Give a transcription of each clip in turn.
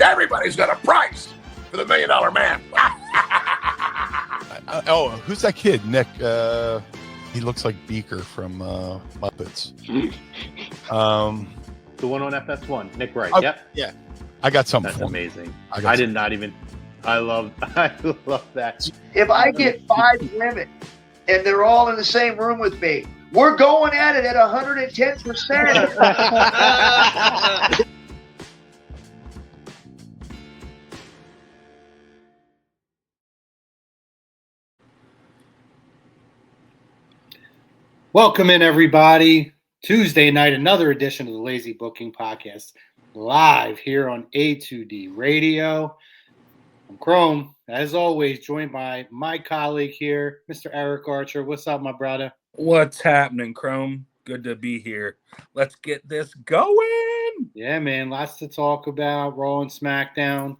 Everybody's got a price for the $1 Million Man. Who's that kid? Nick. He looks like Beaker from Muppets. The one on FS1, Nick Wright. Yep. Yeah. I got something. That's amazing. I did not even. I love that. If I get 5 women and they're all in the same room with me, we're going at it at 110%. Welcome in, everybody. Tuesday night, another edition of the Lazy Booking Podcast, live here on A2D Radio. I'm Chrome, as always, joined by my colleague here, Mr. Eric Archer. What's up, my brother? What's happening, Chrome? Good to be here. Let's get this going. Yeah, man, lots to talk about. Raw and Smackdown.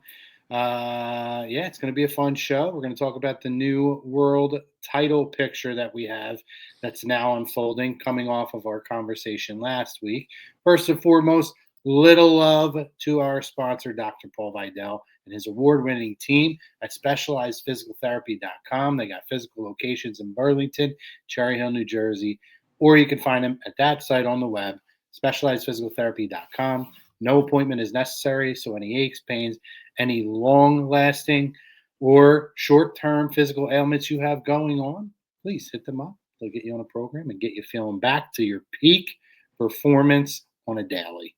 Yeah, it's going to be a fun show. We're going to talk about the new world title picture that we have that's now unfolding, coming off of our conversation last week. First and foremost, little love to our sponsor, Dr. Paul Vidal, and his award-winning team at SpecializedPhysicalTherapy.com. They got physical locations in Burlington, Cherry Hill, New Jersey, or you can find them at that site on the web, SpecializedPhysicalTherapy.com. No appointment is necessary, so any aches, pains, any long-lasting or short-term physical ailments you have going on, please hit them up. They'll get you on a program and get you feeling back to your peak performance on a daily.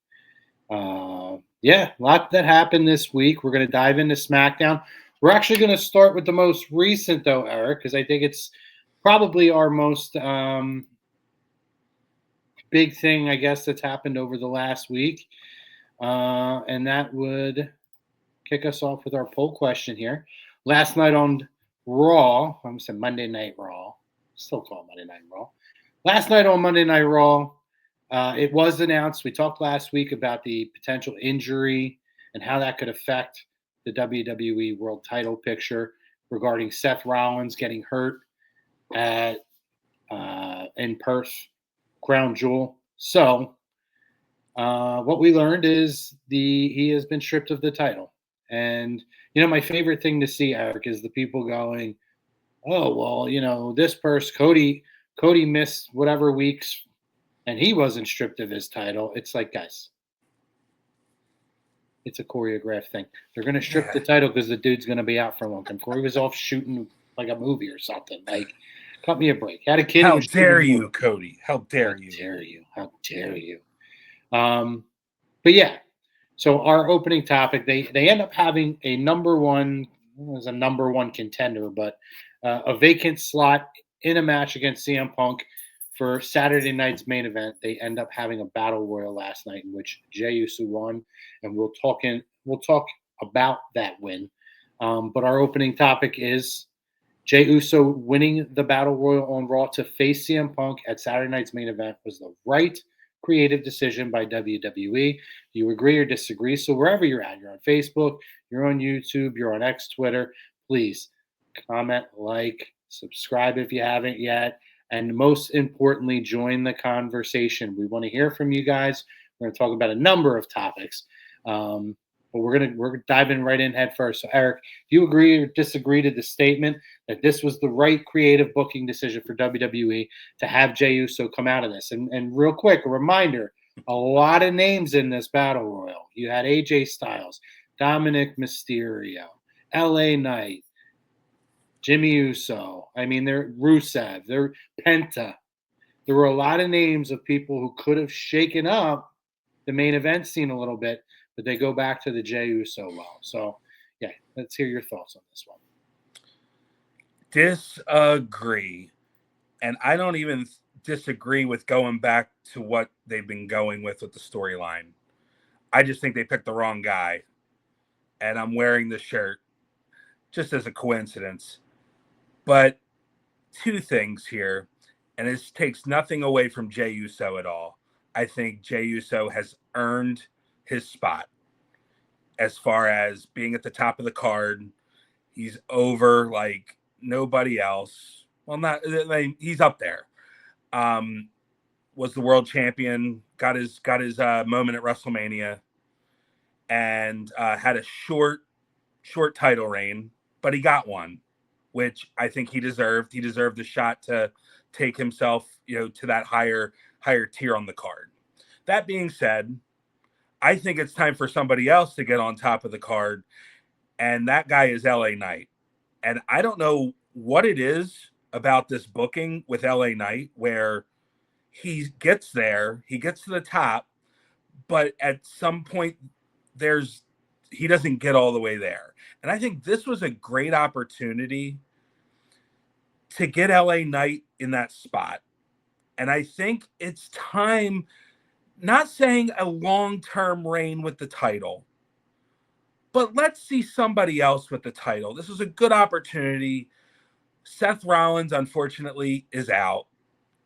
Yeah, a lot that happened this week. We're going to dive into SmackDown. We're actually going to start with the most recent, though, Eric, because I think it's probably our most big thing, I guess, that's happened over the last week. And that would kick us off with our poll question here. Last night on Raw, I'm saying Monday Night Raw, still call it Monday Night Raw. Last night on Monday Night Raw, it was announced. We talked last week about the potential injury and how that could affect the WWE World Title picture regarding Seth Rollins getting hurt in Perth, Crown Jewel. So what we learned is he has been stripped of the title. And, my favorite thing to see, Eric, is the people going, oh, well, this person, Cody missed whatever weeks and he wasn't stripped of his title. It's like, guys, it's a choreographed thing. They're going to strip the title because the dude's going to be out for a long time. Corey was off shooting like a movie or something. Like, cut me a break. Had a kid. How dare you, Cody? How dare you? How dare you? But yeah, so our opening topic, they end up having a number one contender, but a vacant slot in a match against CM Punk for Saturday night's main event. They end up having a battle royal last night in which Jey Uso won, and we'll talk about that win. But our opening topic is Jey Uso winning the battle royal on Raw to face CM Punk at Saturday night's main event was the right creative decision by WWE. You agree or disagree? So wherever you're at, you're on Facebook, you're on YouTube, you're on X, Twitter, please comment, like, subscribe if you haven't yet, and most importantly, join the conversation. We want to hear from you guys. We're going to talk about a number of topics, but we're diving right in head first. So Eric, do you agree or disagree to the statement that this was the right creative booking decision for WWE to have Jey Uso come out of this? And real quick, a reminder, a lot of names in this battle royal. You had AJ Styles, Dominic Mysterio, LA Knight, Jimmy Uso. I mean, they're Rusev, they're Penta. There were a lot of names of people who could have shaken up the main event scene a little bit, but they go back to the Jey Uso well. So, yeah, let's hear your thoughts on this one. Disagree. And I don't even disagree with going back to what they've been going with the storyline. I just think they picked the wrong guy. And I'm wearing the shirt just as a coincidence. But two things here, and this takes nothing away from Jey Uso at all. I think Jey Uso has earned his spot as far as being at the top of the card. He's over like nobody else. Well, he's up there. Was the world champion, got his moment at WrestleMania. and had a short title reign, but he got one, which I think he deserved. He deserved the shot to take himself, to that higher tier on the card. That being said, I think it's time for somebody else to get on top of the card, and that guy is LA Knight. And I don't know what it is about this booking with LA Knight where he gets there, he gets to the top, but at some point he doesn't get all the way there. And I think this was a great opportunity to get LA Knight in that spot. And I think it's time, not saying a long-term reign with the title, but let's see somebody else with the title. This was a good opportunity. Seth Rollins, unfortunately, is out,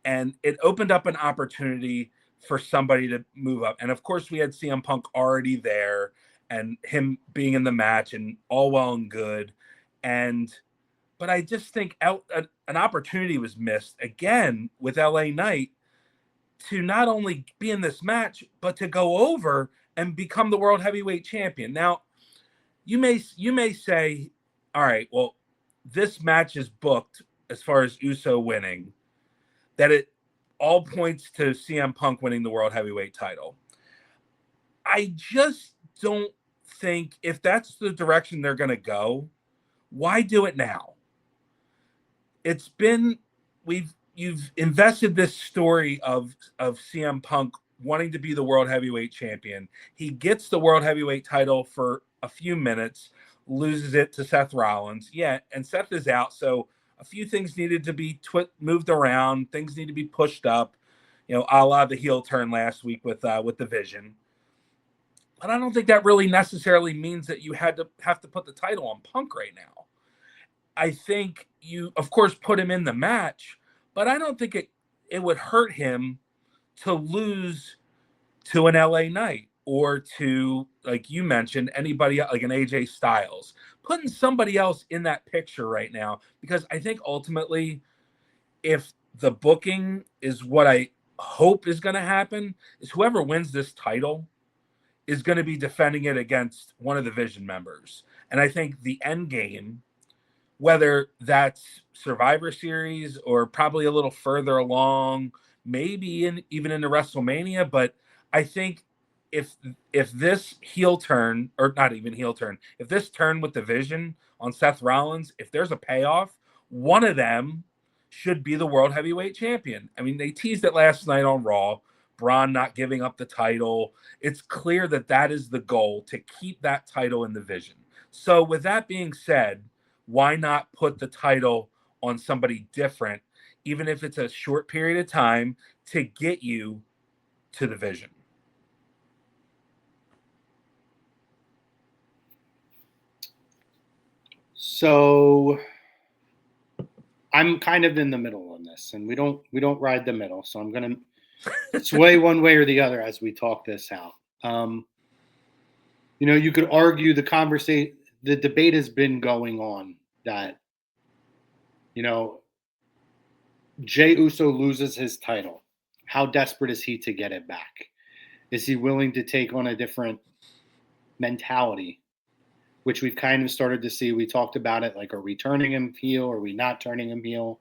and it opened up an opportunity for somebody to move up. And of course, we had CM Punk already there and him being in the match, and all well and good. But I just think an opportunity was missed again with LA Knight to not only be in this match, but to go over and become the World Heavyweight Champion. Now, you may say, all right, well, this match is booked as far as Uso winning, that it all points to CM Punk winning the World Heavyweight title. I just don't think, if that's the direction they're going to go, why do it now? It's been, you've invested this story of CM Punk wanting to be the World Heavyweight Champion. He gets the World Heavyweight title for a few minutes, loses it to Seth Rollins. Yeah, and Seth is out, so a few things needed to be moved around. Things need to be pushed up, a la the heel turn last week with the Vision. But I don't think that really necessarily means that you have to put the title on Punk right now. I think you, of course, put him in the match, but I don't think it would hurt him to lose to an LA Knight or to, like you mentioned, anybody like an AJ Styles. Putting somebody else in that picture right now, because I think ultimately, if the booking is what I hope is going to happen, is whoever wins this title is going to be defending it against one of the Vision members. And I think the end game, whether that's Survivor Series or probably a little further along, maybe even into WrestleMania, but I think if this heel turn, or not even heel turn, if this turn with the Vision on Seth Rollins, if there's a payoff, one of them should be the World Heavyweight Champion. I mean, they teased it last night on Raw, Bron not giving up the title. It's clear that is the goal, to keep that title in the Vision. So with that being said, why not put the title on somebody different, even if it's a short period of time, to get you to the Vision? So I'm kind of in the middle on this, and we don't ride the middle. So I'm going to sway one way or the other as we talk this out. You could argue the debate has been going on that, Jey Uso loses his title. How desperate is he to get it back? Is he willing to take on a different mentality, which we've kind of started to see? We talked about it, like, are we turning him heel? Are we not turning him heel?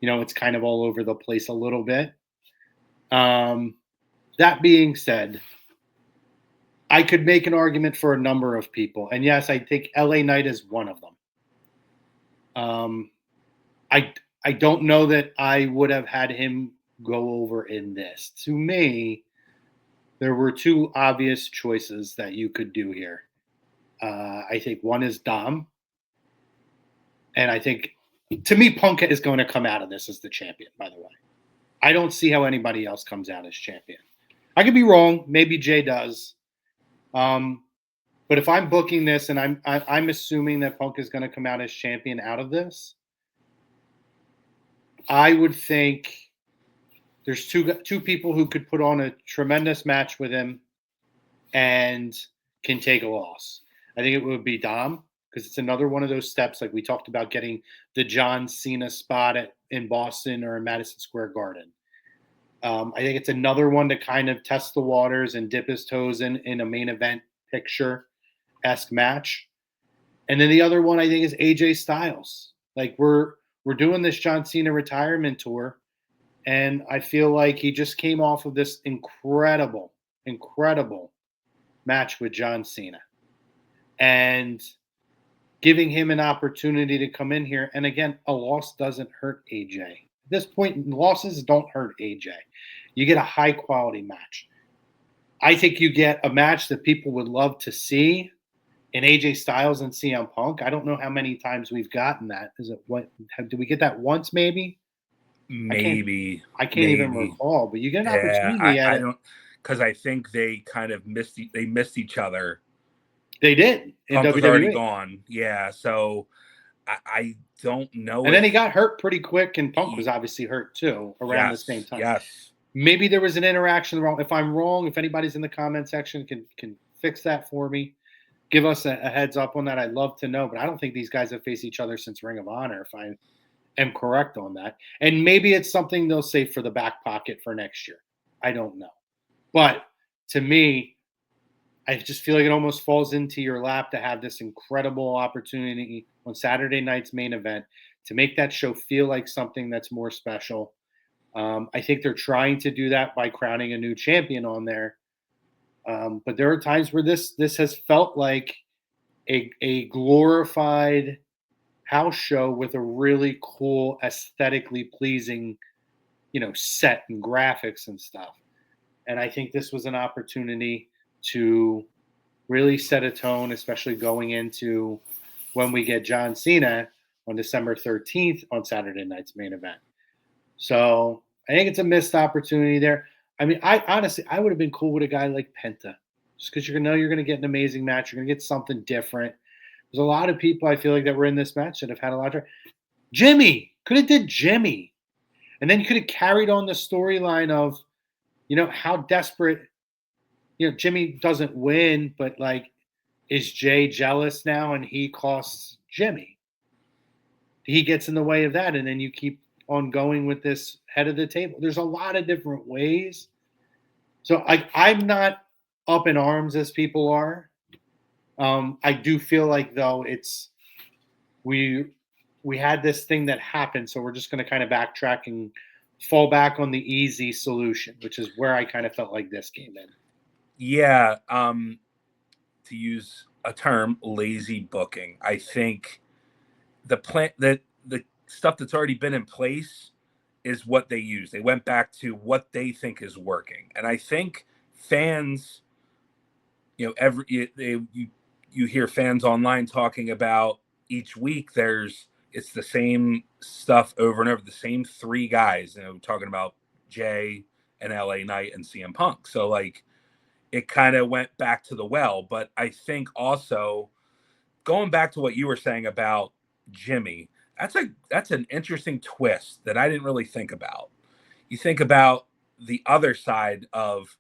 It's kind of all over the place a little bit. That being said, I could make an argument for a number of people. And yes, I think LA Knight is one of them. I don't know that I would have had him go over in this. To me, there were two obvious choices that you could do here. I think one is Dom. And I think, to me, Punk is going to come out of this as the champion, by the way. I don't see how anybody else comes out as champion. I could be wrong. Maybe Jay does. But if I'm booking this and I'm assuming that Punk is going to come out as champion out of this, I would think there's two people who could put on a tremendous match with him and can take a loss. I think it would be Dom, because it's another one of those steps, like we talked about getting the John Cena spot in Boston or in Madison Square Garden. I think it's another one to kind of test the waters and dip his toes in a main event picture-esque match. And then the other one I think is AJ Styles. Like we're doing this John Cena retirement tour, and I feel like he just came off of this incredible match with John Cena. And giving him an opportunity to come in here. And again, a loss doesn't hurt AJ. At this point, losses don't hurt AJ. You get a high-quality match. I think you get a match that people would love to see in AJ Styles and CM Punk. I don't know how many times we've gotten that. Is it what? Did we get that once? Maybe. I can't even recall. But you get an opportunity. I don't, because I think they kind of missed each other. They did. Punk was already gone. Yeah, so I don't know. And then he got hurt pretty quick, and Punk was obviously hurt too around the same time. Yes. Maybe there was an interaction wrong. If I'm wrong, if anybody's in the comment section can fix that for me, give us a heads up on that. I'd love to know. But I don't think these guys have faced each other since Ring of Honor, if I am correct on that. And maybe it's something they'll save for the back pocket for next year. I don't know. But to me, I just feel like it almost falls into your lap to have this incredible opportunity on Saturday night's main event to make that show feel like something that's more special. I think they're trying to do that by crowning a new champion on there. But there are times where this has felt like a glorified house show with a really cool, aesthetically pleasing, set and graphics and stuff. And I think this was an opportunity to really set a tone, especially going into when we get John Cena on December 13th on Saturday night's main event. So I think it's a missed opportunity there. I mean, I would have been cool with a guy like Penta, just because you're going to get an amazing match. You're going to get something different. There's a lot of people I feel like that were in this match that have had a lot of Jimmy. Could have did Jimmy. And then you could have carried on the storyline of, how desperate, Jimmy doesn't win, but like, is Jey jealous now and he costs Jimmy? He gets in the way of that. And then you keep on going with this head of the table. There's a lot of different ways. So I'm not up in arms as people are. I do feel like though we had this thing that happened, so we're just going to kind of backtrack and fall back on the easy solution, which is where I kind of felt like this came in. Yeah, to use a term, lazy booking. I think the stuff that's already been in place is what they use. They went back to what they think is working, and I think fans, you hear fans online talking about each week. It's the same stuff over and over. The same three guys, talking about Jey and LA Knight and CM Punk. So like, it kind of went back to the well. But I think also going back to what you were saying about Jimmy, that's an interesting twist that I didn't really think about. You think about the other side of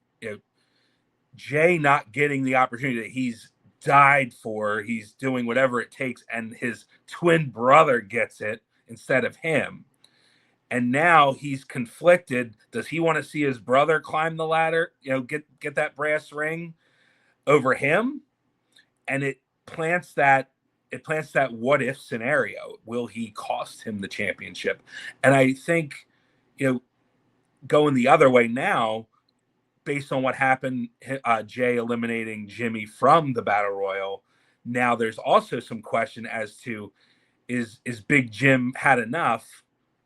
Jey not getting the opportunity that he's died for. He's doing whatever it takes, and his twin brother gets it instead of him. And now he's conflicted. Does he want to see his brother climb the ladder, get that brass ring over him? And it plants that what if scenario. Will he cost him the championship? And I think, going the other way now, based on what happened, Jey eliminating Jimmy from the Battle Royal, now there's also some question as to is Big Jim had enough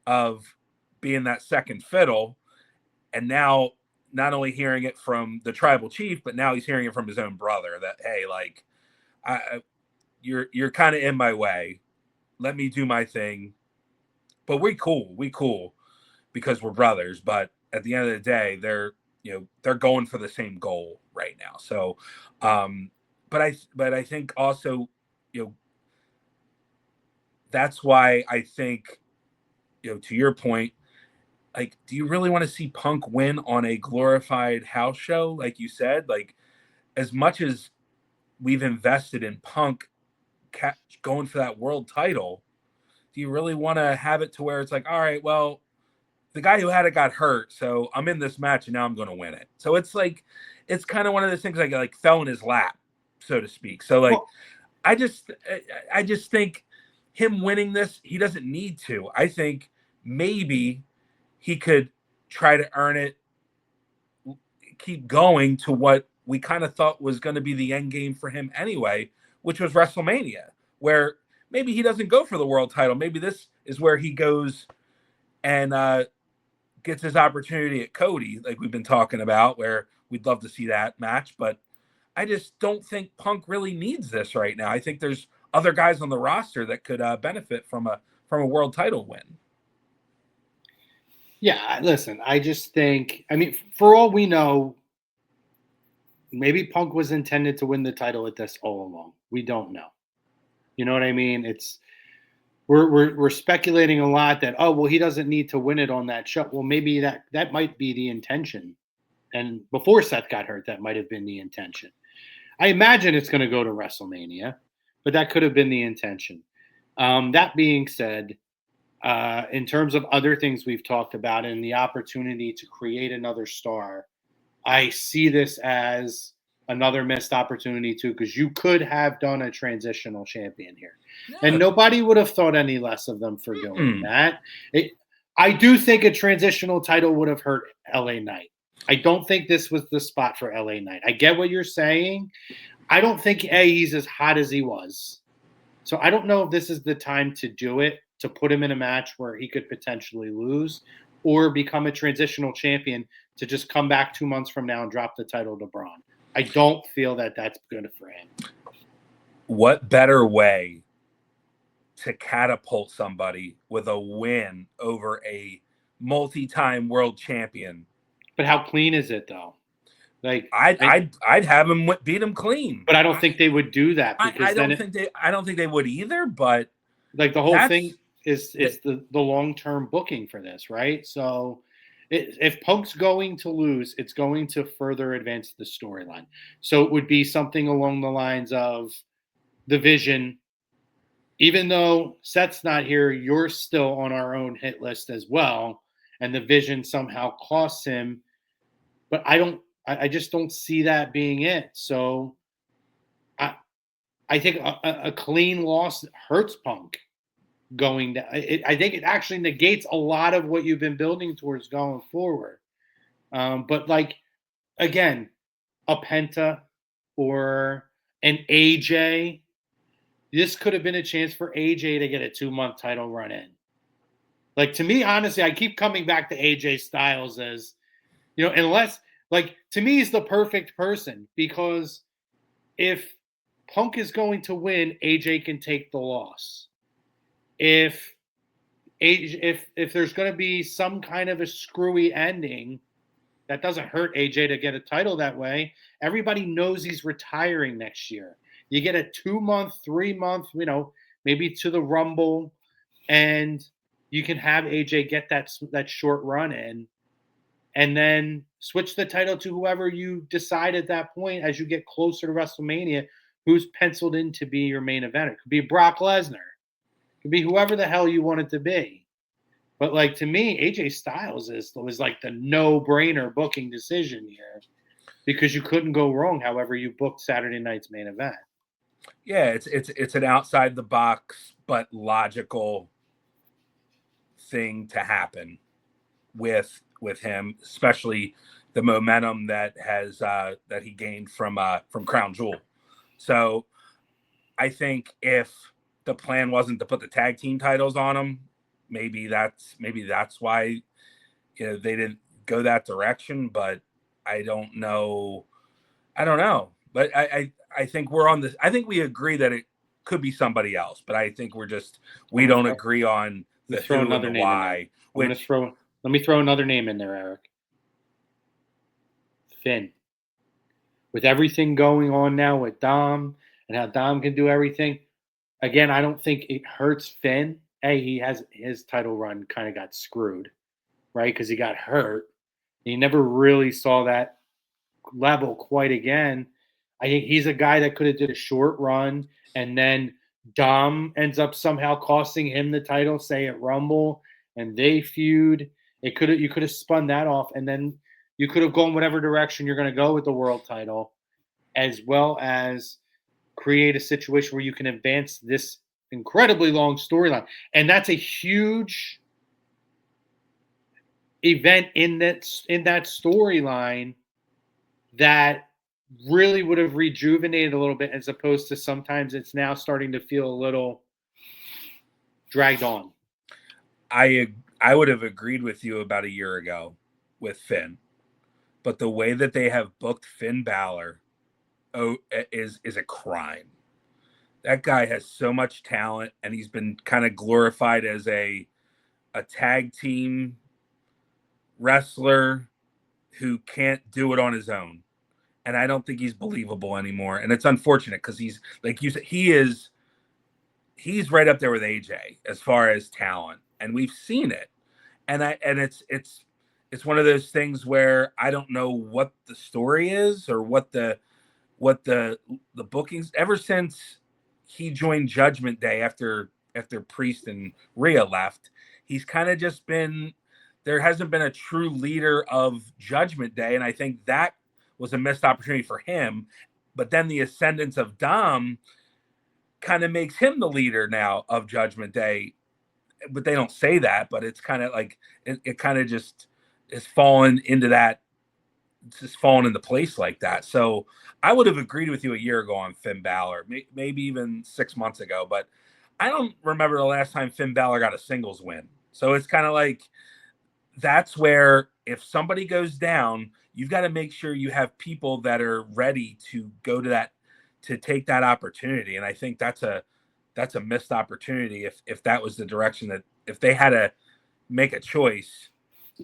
of being that second fiddle, and now not only hearing it from the tribal chief, but now he's hearing it from his own brother that, hey, like, you're kind of in my way. Let me do my thing. But we cool because we're brothers. But at the end of the day, they're going for the same goal right now. So, but I think also, that's why I think, to your point, like, do you really want to see Punk win on a glorified house show? Like you said, like, as much as we've invested in Punk going for that world title, do you really want to have it to where it's like, all right, well, the guy who had it got hurt, so I'm in this match and now I'm going to win it. So it's like, it's kind of one of those things like fell in his lap. so to speak. So like, Well, I just think him winning this, he doesn't need to. I think maybe he could try to earn it, keep going to what we kind of thought was going to be the end game for him anyway, which was WrestleMania, where maybe he doesn't go for the world title. Maybe this is where he goes and gets his opportunity at Cody, like we've been talking about, where we'd love to see that match. But I just don't think Punk really needs this right now. I think there's other guys on the roster that could benefit from a world title win. Yeah, listen, I just think, I mean, for all we know, maybe Punk was intended to win the title at this all along. We don't know. You know what I mean? We're speculating a lot that, oh, well, he doesn't need to win it on that show. Well, maybe that might be the intention. And before Seth got hurt, that might have been the intention. I imagine it's going to go to WrestleMania, but that could have been the intention. That being said, in terms of other things we've talked about and the opportunity to create another star, I see this as another missed opportunity too, because you could have done a transitional champion here. Yeah. And nobody would have thought any less of them for doing that. I do think a transitional title would have hurt LA Knight. I don't think this was the spot for LA Knight. I get what you're saying. I don't think he's as hot as he was. So I don't know if this is the time to do it, to put him in a match where he could potentially lose, or become a transitional champion to just come back 2 months from now and drop the title to Bron. I don't feel that that's good for him. What better way to catapult somebody with a win over a multi-time world champion? But how clean is it though? Like I'd have him beat him clean. But I don't think they would do that because I don't think they would either. But like the whole thing is the long-term booking for this, right? So if Punk's going to lose, it's going to further advance the storyline. So it would be something along the lines of the Vision. Even though Seth's not here, you're still on our own hit list as well, and the Vision somehow costs him. But I just don't see that being it. So I think a clean loss hurts Punk going down. I think it actually negates a lot of what you've been building towards going forward. But like, again, a Penta or an AJ, this could have been a chance for AJ to get a 2-month title run in. Like, to me, honestly, I keep coming back to AJ Styles as, you know, unless, like, to me, he's the perfect person, because if Punk is going to win, AJ can take the loss. If there's going to be some kind of a screwy ending that doesn't hurt AJ to get a title that way, everybody knows he's retiring next year. You get a 2-month, 3-month, you know, maybe to the Rumble, and you can have AJ get that short run in, and then switch the title to whoever you decide at that point as you get closer to WrestleMania, who's penciled in to be your main event. It could be Brock Lesnar. It could be whoever the hell you want it to be. But, like, to me, AJ Styles was like the no-brainer booking decision here, because you couldn't go wrong however you booked Saturday night's main event. Yeah, it's an outside the box but logical thing to happen with him, especially the momentum that he gained from Crown Jewel. So I think if the plan wasn't to put the tag team titles on him, maybe that's why, you know, they didn't go that direction. But I don't know. But I think we're on this. I think we agree that it could be somebody else, but I think we don't agree on the who and the why. Let me throw another name in there, Eric. Finn. With everything going on now with Dom and how Dom can do everything, again, I don't think it hurts Finn. He has his title run kind of got screwed, right? Because he got hurt. He never really saw that level quite again. I think he's a guy that could have did a short run, and then Dom ends up somehow costing him the title, say at Rumble, and they feud. You could have spun that off, and then you could have gone whatever direction you're going to go with the world title, as well as create a situation where you can advance this incredibly long storyline. And that's a huge event in that storyline that really would have rejuvenated a little bit, as opposed to sometimes it's now starting to feel a little dragged on. I would have agreed with you about a year ago with Finn, but the way that they have booked Finn Balor is a crime. That guy has so much talent, and he's been kind of glorified as a tag team wrestler who can't do it on his own. And I don't think he's believable anymore. And it's unfortunate because he's, like you said, he's right up there with AJ as far as talent. And we've seen it. And it's one of those things where I don't know what the story is or what the bookings, ever since he joined Judgment Day after Priest and Rhea left, he's kind of just been, there hasn't been a true leader of Judgment Day. And I think that was a missed opportunity for him. But then the ascendance of Dom kind of makes him the leader now of Judgment Day. But they don't say that, but it's kind of like it kind of just is fallen into that. It's just fallen into place like that. So I would have agreed with you a year ago on Finn Balor, maybe even 6 months ago, but I don't remember the last time Finn Balor got a singles win. So it's kind of like, that's where if somebody goes down, you've got to make sure you have people that are ready to go to that, to take that opportunity. And I think that's a missed opportunity. If that was the direction that, if they had to make a choice,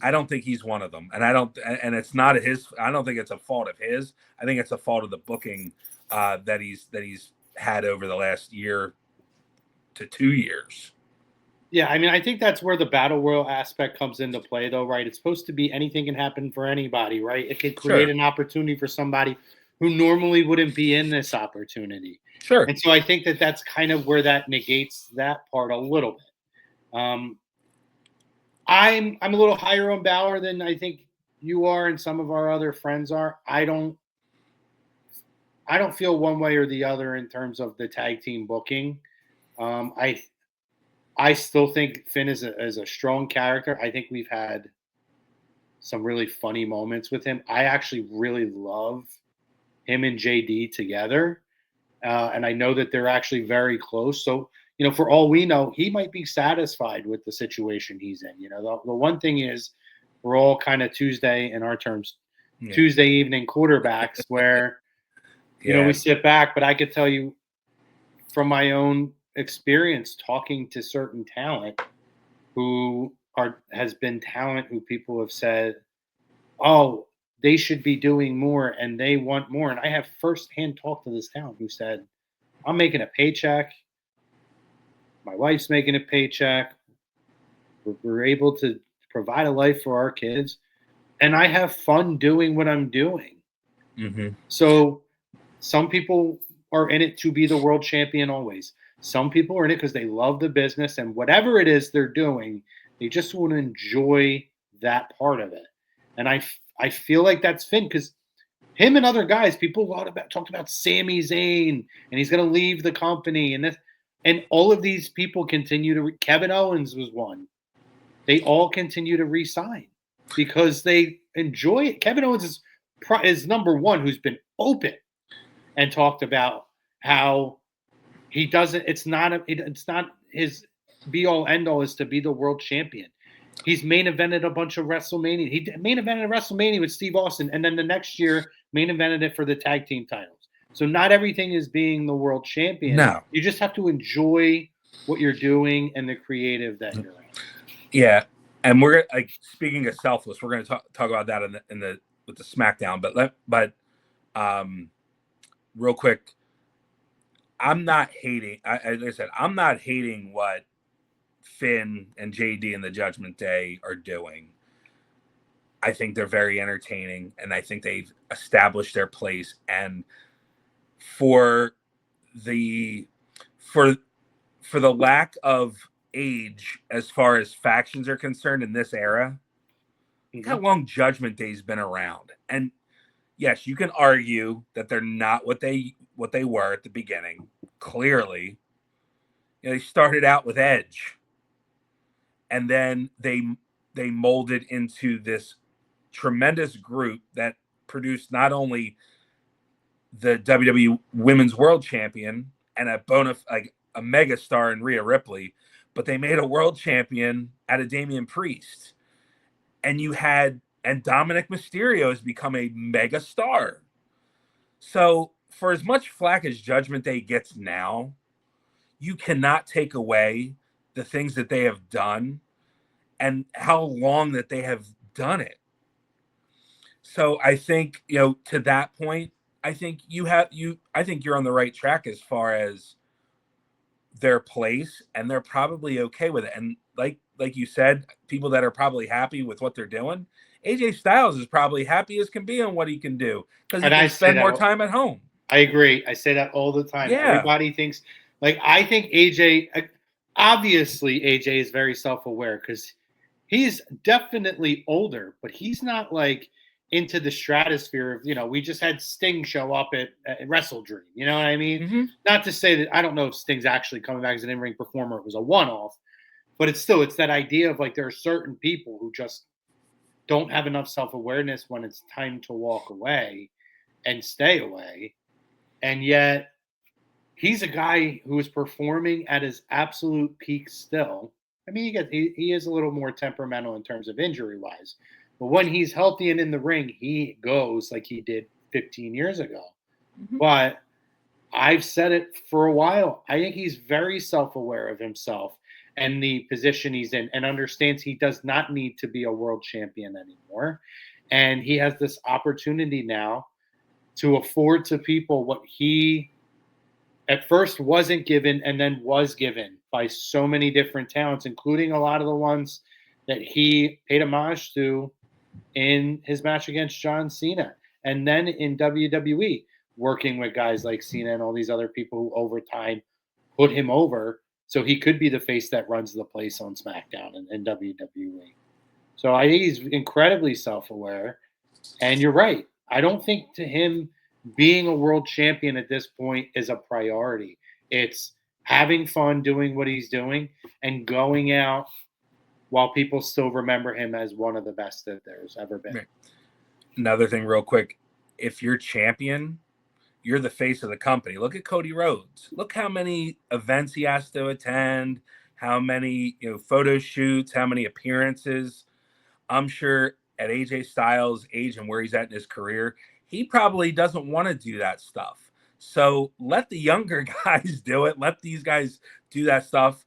I don't think he's one of them. And it's not his, I don't think it's a fault of his. I think it's a fault of the booking that he's had over the last year to 2 years. Yeah, I mean, I think that's where the battle royal aspect comes into play, though, right? It's supposed to be anything can happen for anybody, right? It could create an opportunity for somebody who normally wouldn't be in this opportunity. Sure. And so I think that that's kind of where that negates that part a little bit. I'm a little higher on Balor than I think you are and some of our other friends are. I don't feel one way or the other in terms of the tag team booking. I still think Finn is a strong character. I think we've had some really funny moments with him. I actually really love him and JD together. And I know that they're actually very close. So, for all we know, he might be satisfied with the situation he's in. The one thing is we're all kind of Tuesday, in our terms, Tuesday evening quarterbacks where, we sit back. But I could tell you from my own experience talking to certain talent who has been talent who people have said, oh, they should be doing more and they want more. And I have firsthand talked to this talent who said, I'm making a paycheck. My wife's making a paycheck. We're able to provide a life for our kids. And I have fun doing what I'm doing. Mm-hmm. So some people are in it to be the world champion always. Some people are in it because they love the business and whatever it is they're doing, they just want to enjoy that part of it. And I feel like that's Finn because him and other guys, people talked about Sami Zayn and he's going to leave the company and all of these people continue to. Kevin Owens was one. They all continue to re-sign because they enjoy it. Kevin Owens is number one who's been open and talked about how he doesn't. It's not his be all end all is to be the world champion. He's main evented a bunch of WrestleMania. He main evented WrestleMania with Steve Austin, and then the next year main evented it for the tag team titles. So not everything is being the world champion. No, you just have to enjoy what you're doing and the creative that you're in. Yeah, and we're speaking of selfless, we're going to talk about that with the Smackdown. But real quick, I'm not hating. As I said, I'm not hating what Finn and JD and the Judgment Day are doing. I think they're very entertaining, and I think they've established their place. And for the lack of age as far as factions are concerned in this era, look how long Judgment Day's been around. And yes, you can argue that they're not what they what they were at the beginning. Clearly, they started out with Edge, and then they molded into this tremendous group that produced not only the WWE Women's World Champion and a mega star in Rhea Ripley, but they made a world champion out of Damian Priest. And Dominic Mysterio has become a mega star. So for as much flack as Judgment Day gets now, you cannot take away the things that they have done and how long that they have done it. So I think, to that point, I think I think you're on the right track as far as their place, and they're probably okay with it. And like you said, people that are probably happy with what they're doing. AJ Styles is probably happy as can be on what he can do because he can spend more time at home. I agree. I say that all the time. Yeah. Everybody thinks, I think obviously AJ is very self-aware because he's definitely older, but he's not into the stratosphere of, we just had Sting show up at Wrestle Dream. You know what I mean? Mm-hmm. Not to say that I don't know if Sting's actually coming back as an in-ring performer. It was a one-off, but it's that idea of there are certain people who just don't have enough self-awareness when it's time to walk away and stay away. And yet he's a guy who is performing at his absolute peak still. I mean, he is a little more temperamental in terms of injury-wise. But when he's healthy and in the ring, he goes like he did 15 years ago. Mm-hmm. But I've said it for a while. I think he's very self-aware of himself and the position he's in and understands he does not need to be a world champion anymore. And he has this opportunity now to afford to people what he at first wasn't given and then was given by so many different talents, including a lot of the ones that he paid homage to in his match against John Cena. And then in WWE, working with guys like Cena and all these other people who over time put him over so he could be the face that runs the place on SmackDown and WWE. So I think he's incredibly self-aware. And you're right. I don't think to him being a world champion at this point is a priority. It's having fun doing what he's doing and going out while people still remember him as one of the best that there's ever been. Another thing real quick, if you're champion, you're the face of the company. Look at Cody Rhodes. Look how many events he has to attend, how many photo shoots, how many appearances. I'm sure at AJ Styles' age and where he's at in his career, he probably doesn't want to do that stuff. So let the younger guys do it. Let these guys do that stuff.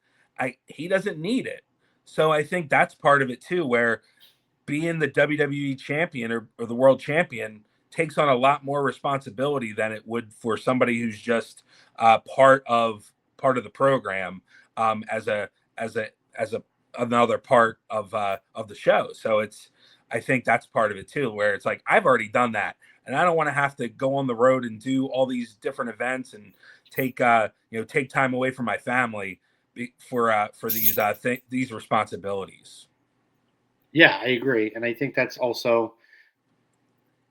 He doesn't need it. So I think that's part of it too, where being the WWE champion or the world champion takes on a lot more responsibility than it would for somebody who's just part of the program as another part of the show. So I think that's part of it too, where it's I've already done that, and I don't want to have to go on the road and do all these different events and take time away from my family for these responsibilities. Yeah, I agree. And I think that's also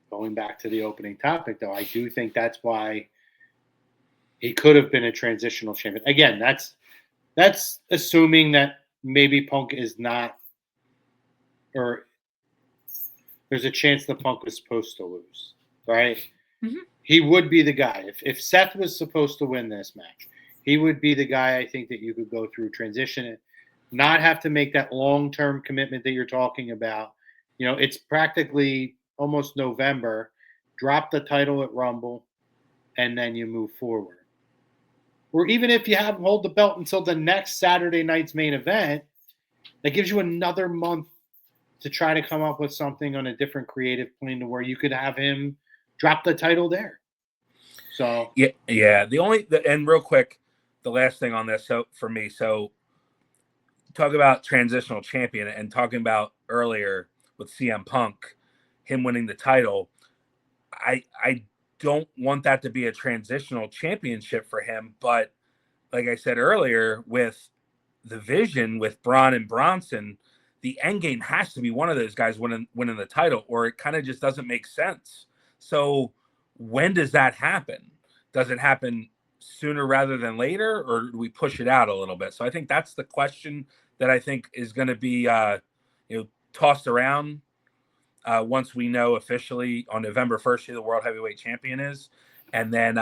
going back to the opening topic, though. I do think that's why he could have been a transitional champion. Again, that's assuming that maybe Punk is not, or there's a chance that Punk was supposed to lose, right? Mm-hmm. He would be the guy. If Seth was supposed to win this match, he would be the guy I think that you could go through, transition it, not have to make that long-term commitment that you're talking about. It's practically almost November. Drop the title at Rumble, and then you move forward. Or even if you have him hold the belt until the next Saturday night's main event, that gives you another month to try to come up with something on a different creative plane to where you could have him drop the title there. So yeah. And real quick, the last thing on this, so for me, talk about transitional champion and talking about earlier with CM Punk, him winning the title. I don't want that to be a transitional championship for him, but like I said earlier, with the vision with Bron and Bronson, the end game has to be one of those guys winning the title, or it kind of just doesn't make sense. So when does that happen? does it happen sooner rather than later, or do we push it out a little bit? So I think that's the question that I think is going to be tossed around once we know officially on November 1st who the world heavyweight champion is, and then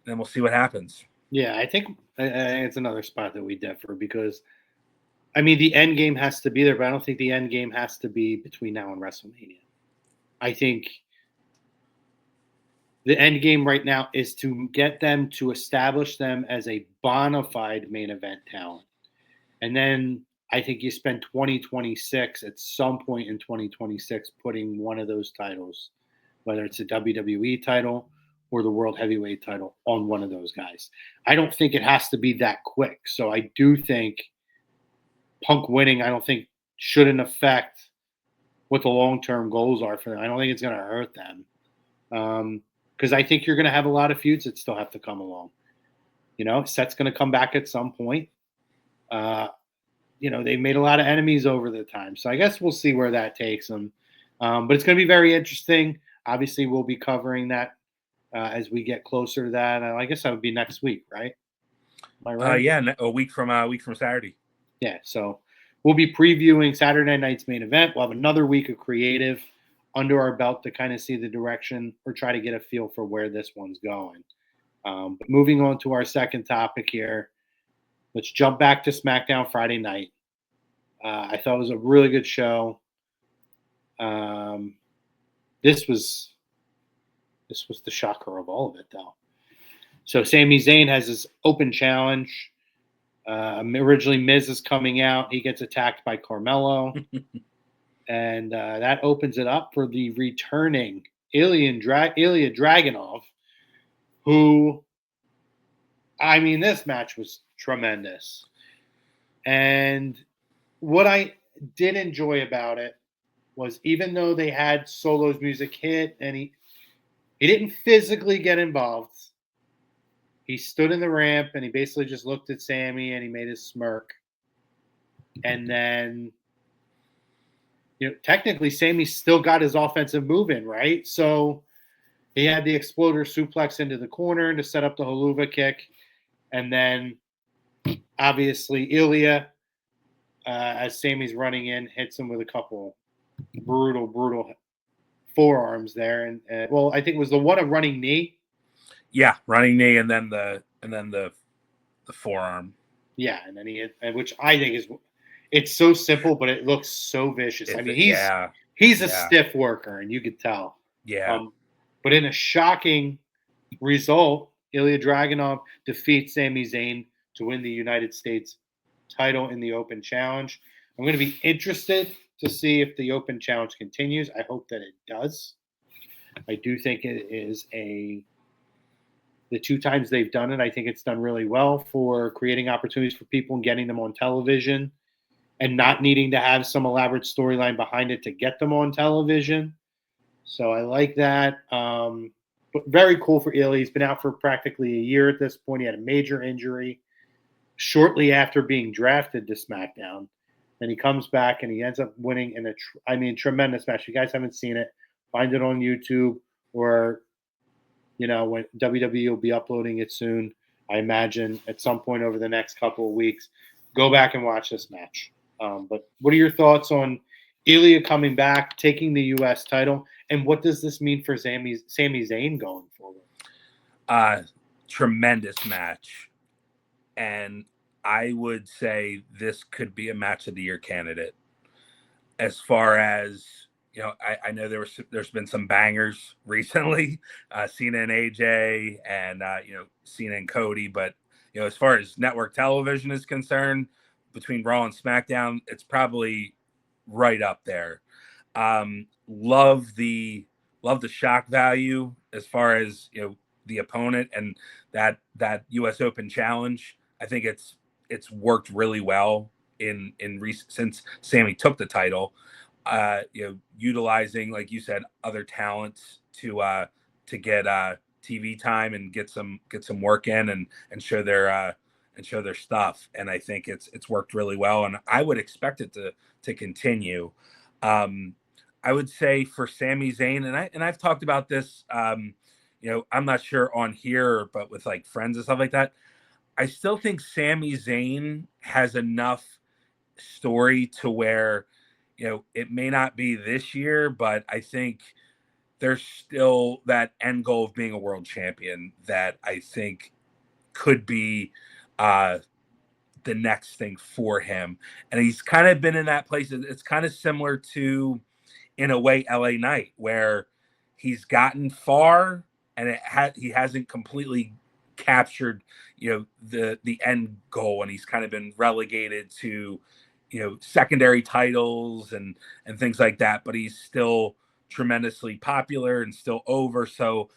we'll see what happens. Yeah, I think it's another spot that we differ because, I mean, the end game has to be there, but I don't think the end game has to be between now and WrestleMania. I think the end game right now is to get them to establish them as a bona fide main event talent. And then I think you spend 2026 at some point in 2026 putting one of those titles, whether it's a WWE title or the World Heavyweight title, on one of those guys. I don't think it has to be that quick. So I do think Punk winning, I don't think shouldn't affect what the long-term goals are for them. I don't think it's going to hurt them. Because I think you're going to have a lot of feuds that still have to come along. Seth's going to come back at some point. They've made a lot of enemies over the time. So I guess we'll see where that takes them. But it's going to be very interesting. Obviously, we'll be covering that as we get closer to that. I guess that would be next week, right? Am I right? Yeah, a week from Saturday. Yeah, so we'll be previewing Saturday night's main event. We'll have another week of creative under our belt to kind of see the direction or try to get a feel for where this one's going. But moving on to our second topic here, let's jump back to SmackDown Friday night. I thought it was a really good show. This was the shocker of all of it, though. So Sami Zayn has his open challenge. Originally, Miz is coming out. He gets attacked by Carmelo. And that opens it up for the returning Ilja Dragunov, who, I mean, this match was tremendous. And what I did enjoy about it was, even though they had Solo's music hit and he didn't physically get involved, he stood in the ramp and he basically just looked at Sami and he made his smirk. And then, technically Sami still got his offensive move in, right? So he had the exploder suplex into the corner to set up the haluva kick. And then, obviously, Ilja, as Sami's running in, hits him with a couple brutal forearms there. And I think it was the one, a running knee. Yeah, running knee, and then the forearm. Yeah, and then he hit, which I think it's so simple, but it looks so vicious. I mean, he's a stiff worker, and you could tell. Yeah. But in a shocking result, Ilja Dragunov defeats Sami Zayn to win the United States title in the Open Challenge. I'm going to be interested to see if the Open Challenge continues. I hope that it does. I do think it is the two times they've done it, I think it's done really well for creating opportunities for people and getting them on television and not needing to have some elaborate storyline behind it to get them on television. So I like that. But very cool for Ilja. He's been out for practically a year at this point. He had a major injury shortly after being drafted to SmackDown. And he comes back and he ends up winning in a tremendous match. If you guys haven't seen it, find it on YouTube, or when WWE will be uploading it soon, I imagine at some point over the next couple of weeks. Go back and watch this match. But what are your thoughts on Ilja coming back, taking the U.S. title, and what does this mean for Sami Zayn going forward? Tremendous match. And I would say this could be a match of the year candidate. As far as, I know there's been some bangers recently, Cena and AJ, and Cena and Cody. But as far as network television is concerned, between Raw and SmackDown, it's probably right up there. Love the shock value as far as the opponent and that U.S. Open Challenge. I think it's worked really well in since Sami took the title. Utilizing, like you said, other talents to get TV time and get some work in and show their stuff. And I think it's worked really well, and I would expect it to continue. I would say for Sami Zayn, and I've talked about this, I'm not sure on here, but with like friends and stuff like that, I still think Sami Zayn has enough story to where, it may not be this year, but I think there's still that end goal of being a world champion that I think could be the next thing for him. And he's kind of been in that place. It's kind of similar to, in a way, LA Knight, where he's gotten far and he hasn't completely captured, the end goal, and he's kind of been relegated to, secondary titles and things like that. But he's still tremendously popular and still over. So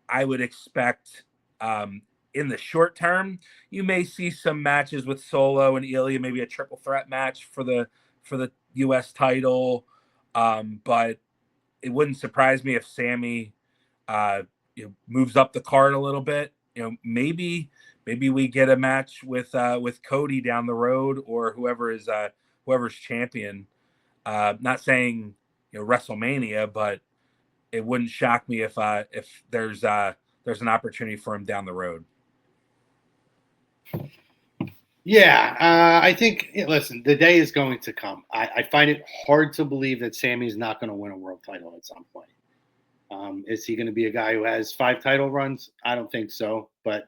I would expect, in the short term, you may see some matches with Solo and Ilja, maybe a triple threat match for the U.S. title. But it wouldn't surprise me if Sami, moves up the card a little bit. Maybe we get a match with Cody down the road, or whoever's champion. Not saying WrestleMania, but it wouldn't shock me if there's an opportunity for him down the road. Yeah, I think, listen, the day is going to come. I find it hard to believe that Sammy's not going to win a world title at some point. Is he going to be a guy who has 5 title runs? I don't think so. But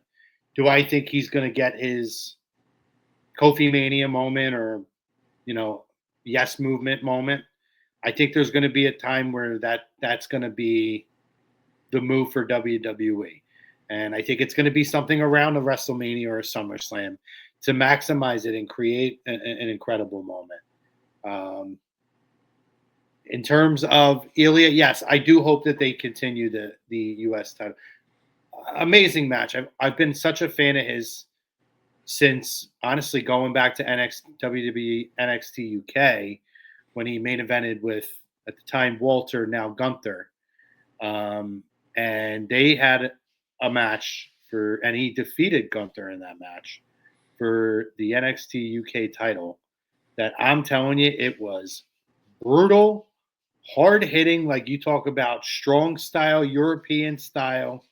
do I think he's going to get his Kofi Mania moment or, yes movement moment? I think there's going to be a time where that's going to be the move for WWE. And I think it's going to be something around a WrestleMania or a SummerSlam to maximize it and create an incredible moment. In terms of Ilja, yes, I do hope that they continue the U.S. title. Amazing match. I've been such a fan of his since, honestly, going back to WWE NXT UK when he main evented with, at the time, Walter, now Gunther. And they had a match and he defeated Gunther in that match for the NXT UK title that I'm telling you, it was brutal, hard hitting, like you talk about, strong style, European style.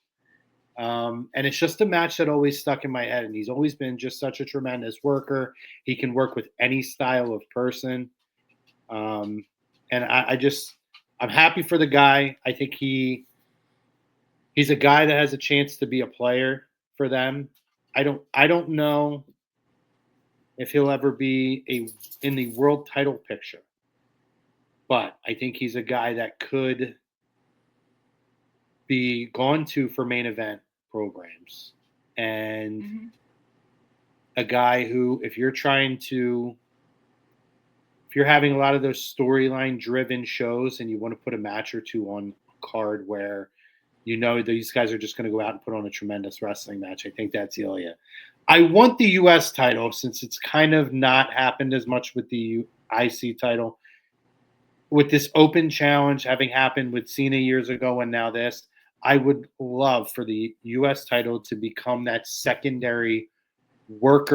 And it's just a match that always stuck in my head. And he's always been just such a tremendous worker. He can work with any style of person. And I'm happy for the guy. I think he's a guy that has a chance to be a player for them. I don't know if he'll ever be in the world title picture, but I think he's a guy that could be gone to for main event programs, and a guy who, if you're having a lot of those storyline driven shows and you want to put a match or two on a card where these guys are just going to go out and put on a tremendous wrestling match, I think that's Ilja. I want the U.S. title, since it's kind of not happened as much with the IC title. With this open challenge having happened with Cena years ago and now this, I would love for the U.S. title to become that secondary work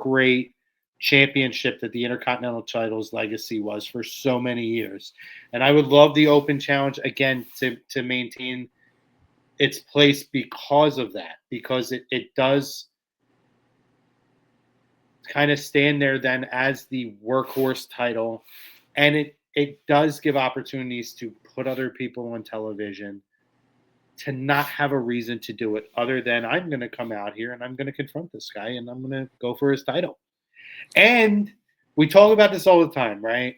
rate championship that the Intercontinental title's legacy was for so many years. And I would love the open challenge, again, to maintain its place because of that, because it does kind of stand there then as the workhorse title, and it does give opportunities to put other people on television to not have a reason to do it other than, I'm going to come out here and I'm going to confront this guy and I'm going to go for his title. And we talk about this all the time, right?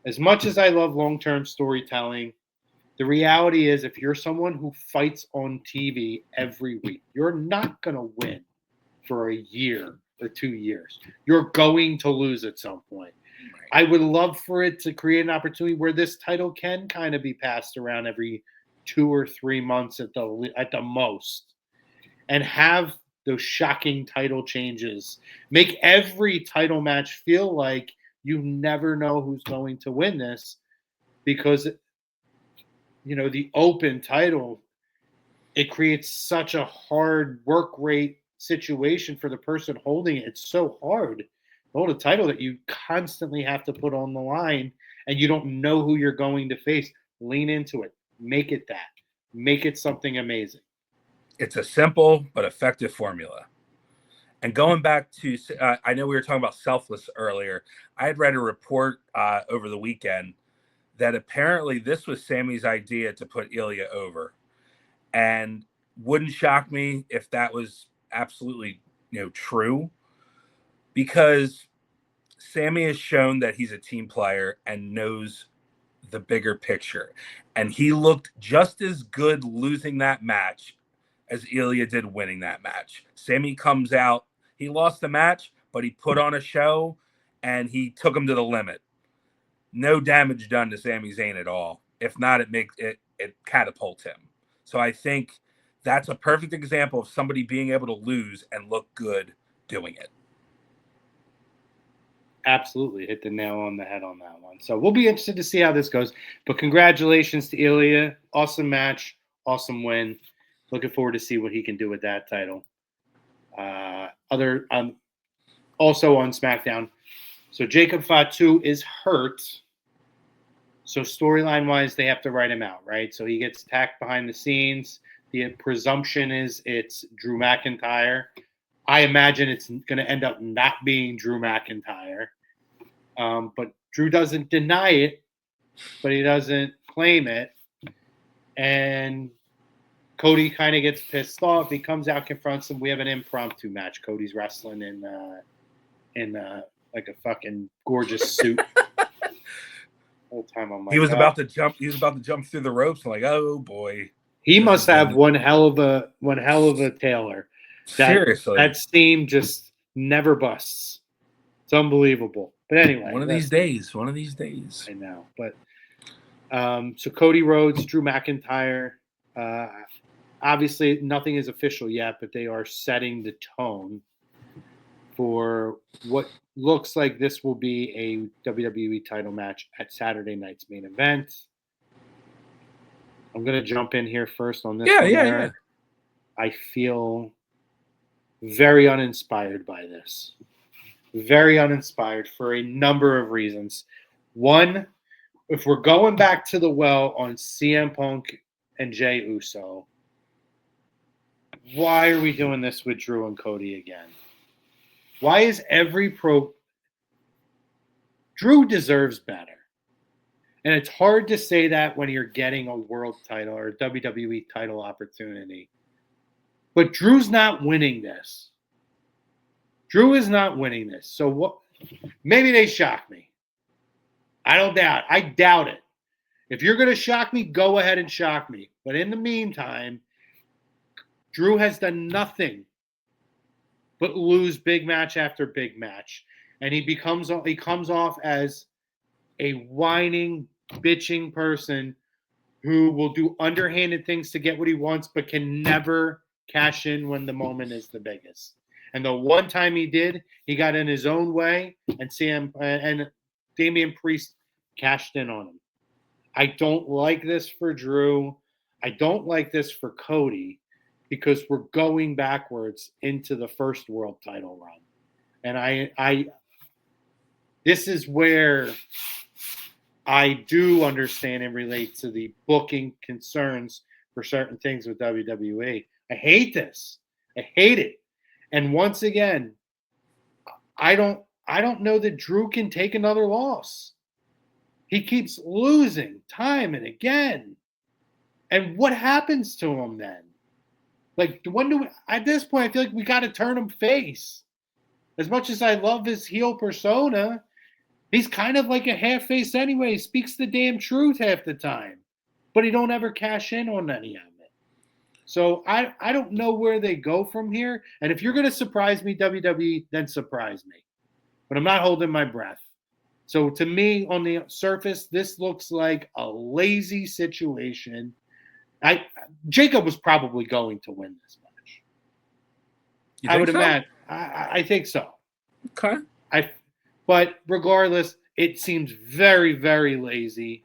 As much as I love long-term storytelling, the reality is, if you're someone who fights on TV every week, you're not going to win for a year or 2 years. You're going to lose at some point. I would love for it to create an opportunity where this title can kind of be passed around every 2 or 3 months at the most, and have those shocking title changes. Make every title match feel like you never know who's going to win this, because the open title, it creates such a hard work rate situation for the person holding it. It's so hard to hold a title that you constantly have to put on the line, and you don't know who you're going to face. Lean into it. Make it that. Make it something amazing. It's a simple but effective formula. And going back to, I know we were talking about Selfless earlier. I had read a report over the weekend that apparently this was Sami's idea to put Ilja over. And wouldn't shock me if that was absolutely, true, because Sami has shown that he's a team player and knows the bigger picture. And he looked just as good losing that match as Ilja did winning that match. Sami comes out, he lost the match, but he put on a show and he took him to the limit. No damage done to Sami Zayn at all. If not, it catapults him. So I think that's a perfect example of somebody being able to lose and look good doing it. Absolutely. Hit the nail on the head on that one. So we'll be interested to see how this goes. But congratulations to Ilja. Awesome match. Awesome win. Looking forward to see what he can do with that title. Also on SmackDown. So Jacob Fatu is hurt. So storyline-wise, they have to write him out, right? So he gets attacked behind the scenes. The presumption is it's Drew McIntyre. I imagine it's going to end up not being Drew McIntyre. But Drew doesn't deny it, but he doesn't claim it. And Cody kind of gets pissed off. He comes out, confronts him. We have an impromptu match. Cody's wrestling in like a fucking gorgeous suit. Whole time I'm like, He was about to jump through the ropes. I'm like, oh boy. He must have one hell of a tailor. Seriously. That steam just never busts. It's unbelievable. But anyway. One of these days. I know. But so Cody Rhodes, Drew McIntyre. Obviously, nothing is official yet, but they are setting the tone for what looks like this will be a WWE title match at Saturday night's main event. I'm going to jump in here first on this one. Yeah. I feel very uninspired by this. Very uninspired for a number of reasons. One, if we're going back to the well on CM Punk and Jey Uso, why are we doing this with Drew and Cody again? Why is Drew deserves better. And it's hard to say that when you're getting a world title or a WWE title opportunity. But Drew's not winning this. Drew is not winning this. So what? Maybe they shock me. I doubt it. If you're going to shock me, go ahead and shock me. But in the meantime, Drew has done nothing but lose big match after big match. And he comes off as a whining, bitching person who will do underhanded things to get what he wants, but can never cash in when the moment is the biggest. And the one time he did, he got in his own way, and Damian Priest cashed in on him. I don't like this for Drew. I don't like this for Cody, because we're going backwards into the first world title run. And this is where I do understand and relate to the booking concerns for certain things with WWE. I hate this. I hate it. And once again, I don't know that Drew can take another loss. He keeps losing time and again. And what happens to him then? Like, at this point, I feel like we got to turn him face. As much as I love his heel persona, he's kind of like a half face anyway. He speaks the damn truth half the time, but he don't ever cash in on any of it. So I don't know where they go from here. And if you're going to surprise me, WWE, then surprise me. But I'm not holding my breath. So to me, on the surface, this looks like a lazy situation. Jacob was probably going to win this match. I would imagine. I think so. Okay. But regardless, it seems very, very lazy.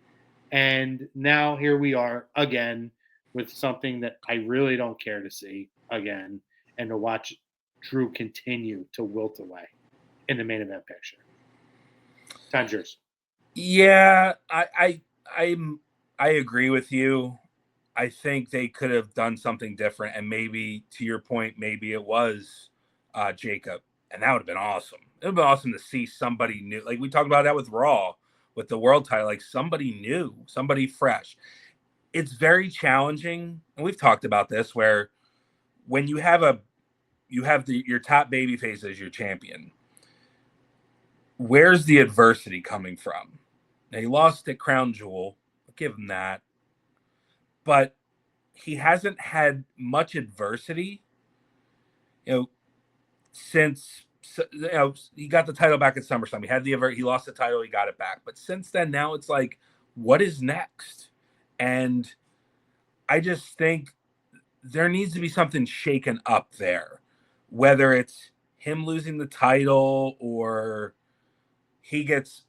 And now here we are again with something that I really don't care to see again, and to watch Drew continue to wilt away in the main event picture. Time's yours. Yeah, I agree with you. I think they could have done something different, and maybe, to your point, maybe it was Jacob, and that would have been awesome. It would have been awesome to see somebody new. Like we talked about that with Raw, with the world title, like somebody new, somebody fresh. It's very challenging, and we've talked about this, where when you have your top babyface as your champion, where's the adversity coming from? Now, he lost at Crown Jewel. I'll give him that. But he hasn't had much adversity, since he got the title back at SummerSlam. He lost the title, he got it back. But since then, now it's like, what is next? And I just think there needs to be something shaken up there, whether it's him losing the title or he gets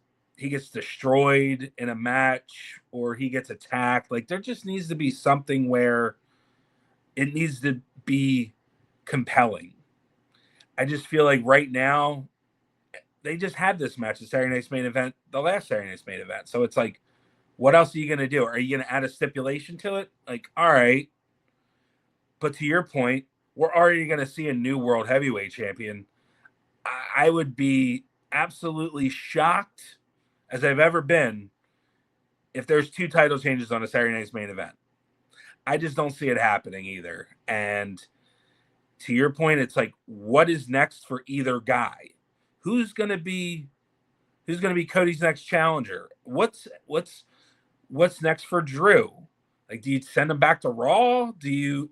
destroyed in a match or he gets attacked. Like, there just needs to be something where it needs to be compelling. I just feel like right now they just had this match, the Saturday Night's Main Event, the last Saturday Night's Main Event. So it's like, what else are you going to do? Are you going to add a stipulation to it? Like, all right. But to your point, we're already going to see a new world heavyweight champion. I would be absolutely shocked as I've ever been if there's 2 title changes on a Saturday Night's Main Event. I just don't see it happening either. And to your point, it's like, what is next for either guy? Who's going to be Cody's next challenger? What's next for Drew? Like, do you send him back to Raw? Do you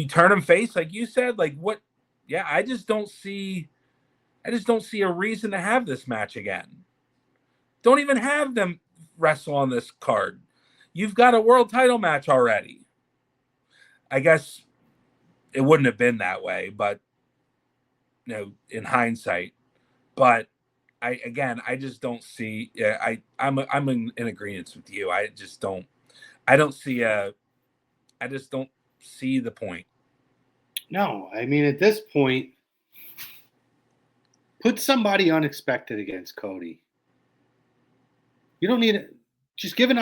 turn him face like you said? Like, what? Yeah, I just don't see a reason to have this match again. Don't even have them wrestle on this card. You've got a world title match already. I guess it wouldn't have been that way, but in hindsight. But I just don't see. I'm in agreement with you. I just don't see the point. No, I mean, at this point, put somebody unexpected against Cody. You don't need it. Just give an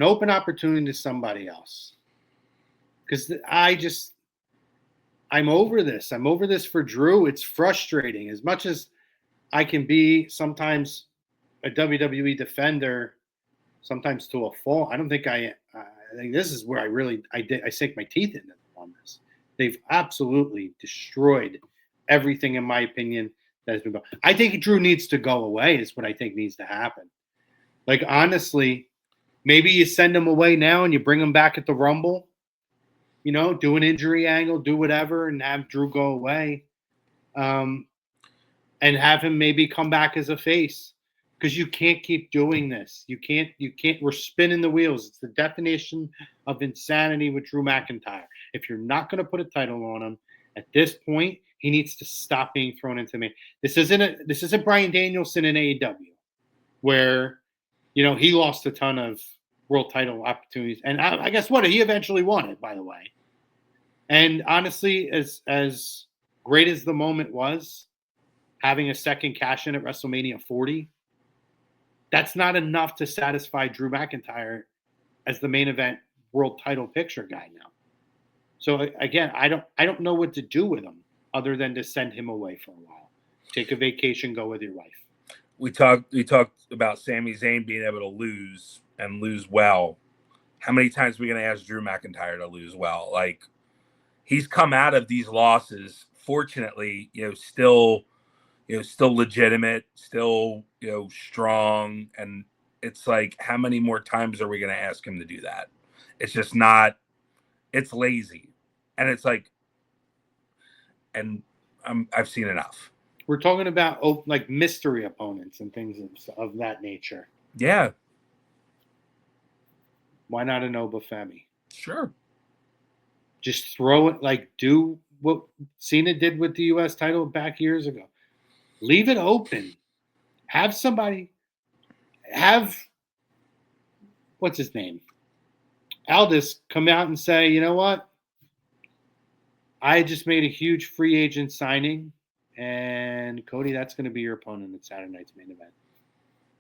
open opportunity to somebody else. Because I'm over this. I'm over this for Drew. It's frustrating. As much as I can be sometimes a WWE defender, sometimes to a fault, I don't think I think this is where I sink my teeth in on this. They've absolutely destroyed everything, in my opinion, that has been going. I think Drew needs to go away is what I think needs to happen. Like, honestly, maybe you send him away now and you bring him back at the Rumble, do an injury angle, do whatever, and have Drew go away. And have him maybe come back as a face. Because you can't keep doing this. You can't, we're spinning the wheels. It's the definition of insanity with Drew McIntyre. If you're not going to put a title on him, at this point, he needs to stop being thrown into me. This isn't Bryan Danielson in AEW, where, he lost a ton of world title opportunities. And I guess what? He eventually won it, by the way. And honestly, as great as the moment was, having a second cash in at WrestleMania 40, that's not enough to satisfy Drew McIntyre as the main event world title picture guy now. So again, I don't know what to do with him other than to send him away for a while. Take a vacation, go with your wife. We talked about Sami Zayn being able to lose and lose well. How many times are we going to ask Drew McIntyre to lose well? Like, he's come out of these losses, fortunately, still legitimate, still, strong. And it's like, how many more times are we going to ask him to do that? It's just not, it's lazy. And it's like, and I've seen enough. We're talking about like mystery opponents and things of that nature. Yeah. Why not an Obafemi? Sure. Just throw it, like, do what Cena did with the U.S. title back years ago. Leave it open. Have somebody, what's his name? Aldis come out and say, you know what? I just made a huge free agent signing, and Cody, that's going to be your opponent at Saturday Night's Main Event.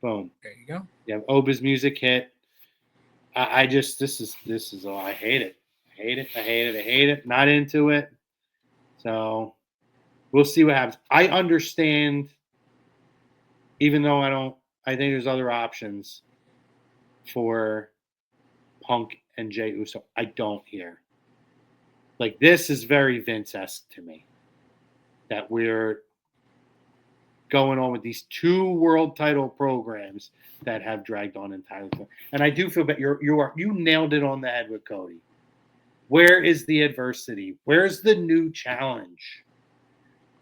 Boom. There you go. You have Oba's music hit. I just this is all I hate it. I hate it. Not into it. So we'll see what happens. I understand, even though I think there's other options for Punk and Jey Uso. I don't here. Like, this is very Vince-esque to me, that we're going on with these 2 world title programs that have dragged on entirely. And I do feel that you nailed it on the head with Cody. Where is the adversity? Where's the new challenge?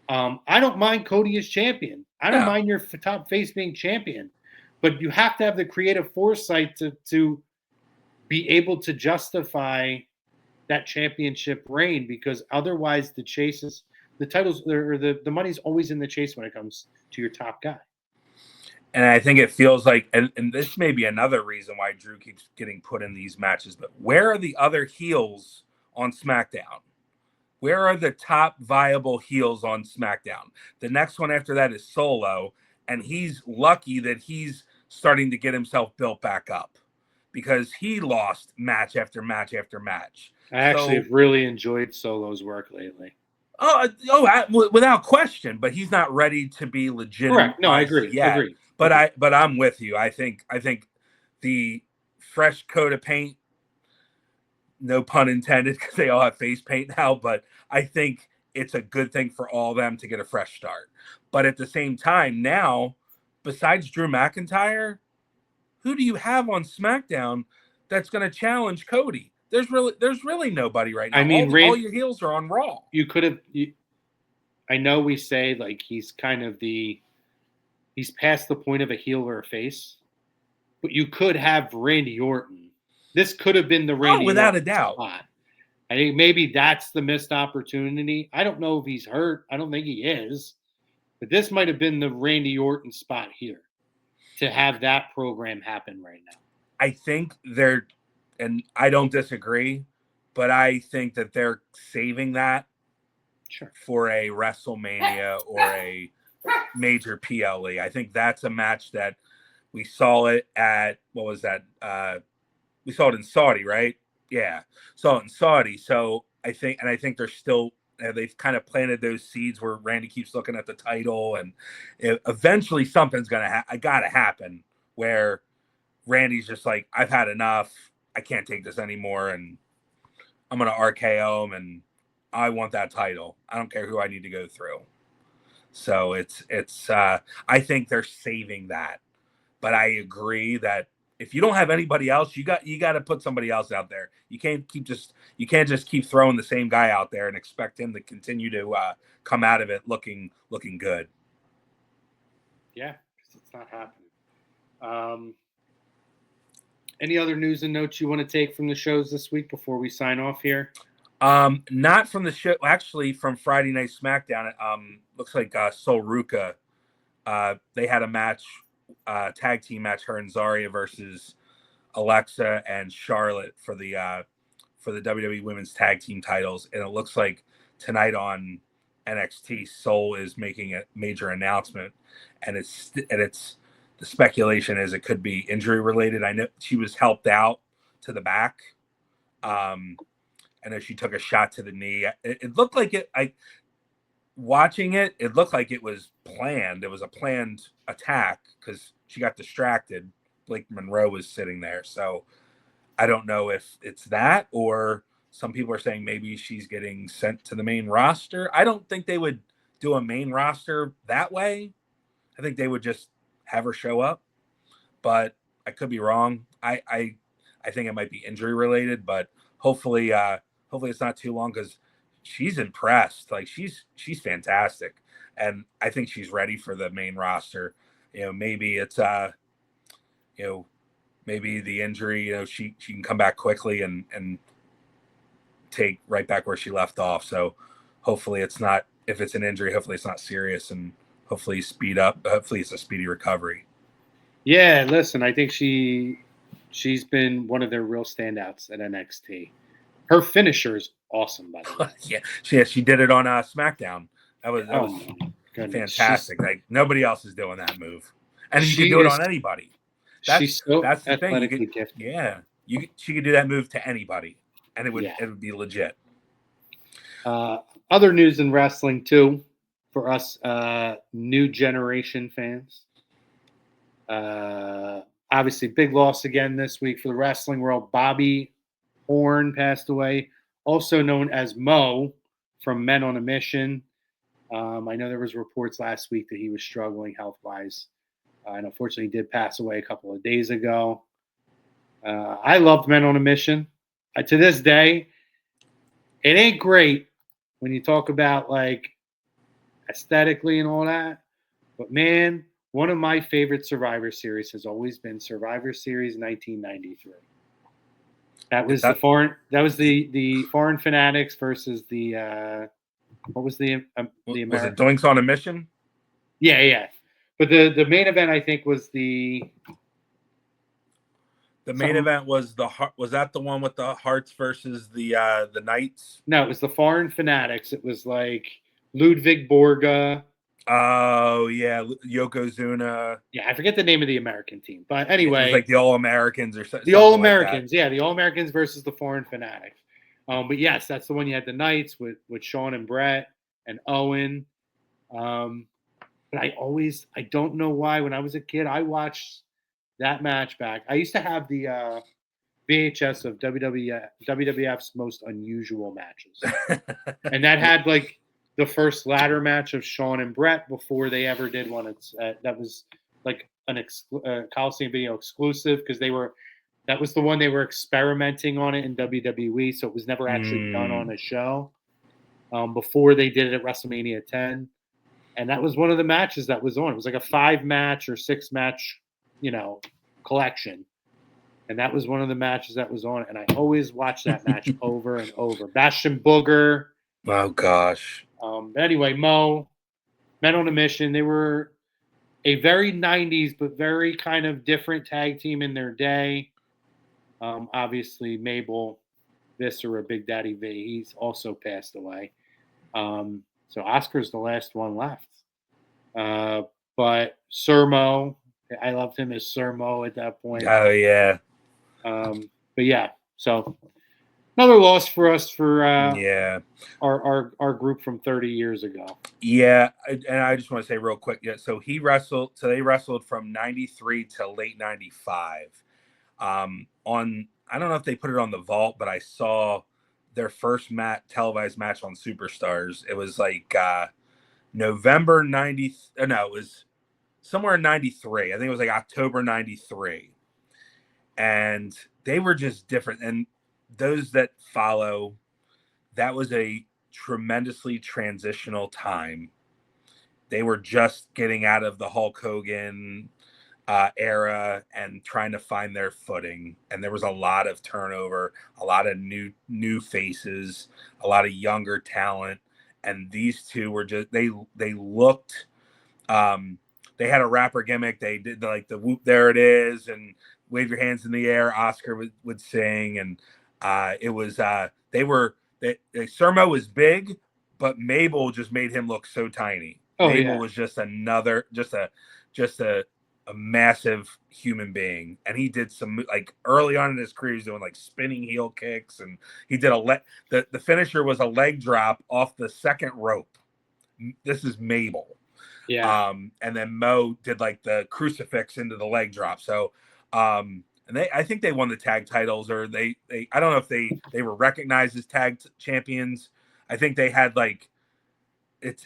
I don't mind Cody as champion. I don't mind your top face being champion, but you have to have the creative foresight to be able to justify that championship reign, because otherwise the titles or the money's always in the chase when it comes to your top guy. And I think it feels like, and this may be another reason why Drew keeps getting put in these matches, but where are the other heels on SmackDown? Where are the top viable heels on SmackDown? The next one after that is Solo, and he's lucky that he's starting to get himself built back up, because he lost match after match after match. I actually have really enjoyed Solo's work lately. Without question, but he's not ready to be legitimate. Correct. No, I agree. Yet. I agree. But I'm with you. I think the fresh coat of paint, no pun intended, because they all have face paint now, but I think it's a good thing for all of them to get a fresh start. But at the same time, now, besides Drew McIntyre, who do you have on SmackDown that's going to challenge Cody? There's really nobody right now. I mean, all your heels are on Raw. You could have. I know we say like he's kind of he's past the point of a heel or a face, but you could have Randy Orton. This could have been the Randy without Orton a doubt. spot. I think maybe that's the missed opportunity. I don't know if he's hurt. I don't think he is, but this might have been the Randy Orton spot here to have that program happen right now. I think and I don't disagree, but I think that they're saving that for a WrestleMania or a major PLE. I think that's a match that we saw it at, what was that? We saw it in Saudi, right? Yeah, saw it in Saudi. So I think they're still, they've kind of planted those seeds where Randy keeps looking at the title, and eventually something's gotta happen where Randy's just like, I've had enough. I can't take this anymore, and I'm gonna RKO him, and I want that title. I don't care who I need to go through. So it's I think they're saving that, but I agree that if you don't have anybody else, you got to put somebody else out there. You can't just keep throwing the same guy out there and expect him to continue to come out of it looking good. Yeah, it's not happening. Any other news and notes you want to take from the shows this week before we sign off here? Not from the show, actually from Friday Night SmackDown. Looks like Sol Ruka, they had a match, tag team match, her and Zarya versus Alexa and Charlotte for the WWE Women's Tag Team titles, and it looks like tonight on NXT, Sol is making a major announcement, and it's the speculation is it could be injury related. I know she was helped out to the back. I know she took a shot to the knee. It looked like it. Watching it, it looked like it was planned. It was a planned attack because she got distracted. Blake Monroe was sitting there. So I don't know if it's that, or some people are saying maybe she's getting sent to the main roster. I don't think they would do a main roster that way. I think they would just have her show up, but I could be wrong. I think it might be injury related, but hopefully it's not too long, because she's impressed. Like she's fantastic, and I think she's ready for the main roster. Maybe it's maybe the injury. She can come back quickly and take right back where she left off. So hopefully it's not. If it's an injury, hopefully it's not serious, and hopefully speed up. Hopefully it's a speedy recovery. Yeah, listen, I think she's been one of their real standouts at NXT. Her finisher is awesome, by the way. Yeah, she did it on SmackDown. That was fantastic. Like nobody else is doing that move, and she can do it on anybody. That's the thing. Gifted. Yeah, She could do that move to anybody, and it would be legit. Other news in wrestling too, for us new generation fans. Obviously, big loss again this week for the wrestling world. Bobby Horn passed away, also known as Mo from Men on a Mission. I know there was reports last week that he was struggling health-wise, and unfortunately did pass away a couple of days ago. I loved Men on a Mission. To this day, it ain't great when you talk about like aesthetically and all that, but man, one of my favorite Survivor Series has always been Survivor Series 1993. That was the foreign fanatics versus the what was the American? Was it Doinks on a Mission? Yeah. But the main event I think was the main event was that the one with the Hearts versus the Knights? No, it was the foreign fanatics. It was like Ludwig Borga. Oh yeah, Yokozuna. Yeah, I forget the name of the American team, but anyway, it was like the All Americans or something. The All Americans, like the All Americans versus the foreign fanatics. But yes, that's the one you had the Knights with Sean and Brett and Owen. But I don't know why. When I was a kid, I watched that match back. I used to have the VHS of WWF's most unusual matches, and that had like the first ladder match of Sean and Brett before they ever did one. That was like an Coliseum Video exclusive because that was the one they were experimenting on it in WWE, so it was never actually done on a show before they did it at WrestleMania 10. And that was one of the matches that was on. It was like a 5-match or 6-match, collection. And that was one of the matches that was on. And I always watched that match over and over. Bastion Booger. Oh, gosh. Anyway, Mo, Men on a Mission. They were a very 90s, but very kind of different tag team in their day. Obviously, Mabel Viscera, Big Daddy V, he's also passed away. So Oscar's the last one left. But Sir Mo, I loved him as Sir Mo at that point. Oh, yeah. But yeah, so another loss for us for our group from 30 years ago. Yeah, and I just want to say real quick, so they wrestled from 93 to late 95. I don't know if they put it on the Vault, but I saw their first televised match on Superstars. It was like November 90. No, it was somewhere in 93. I think it was like October 93. And they were just different. And those that follow, that was a tremendously transitional time. They were just getting out of the Hulk Hogan era and trying to find their footing, and there was a lot of turnover, a lot of new faces, a lot of younger talent, and these two were just they looked they had a rapper gimmick. They did like the whoop, there it is, and wave your hands in the air, Oscar would sing, and it was Surmo was big, but Mabel just made him look so tiny. Mabel was just a massive human being, and he did some like early on in his career, he's doing like spinning heel kicks, and he did the finisher was a leg drop off the second rope. This is Mabel, and then Mo did like the crucifix into the leg drop. So, and I think they won the tag titles, or they I don't know if they were recognized as tag champions. I think they had like it's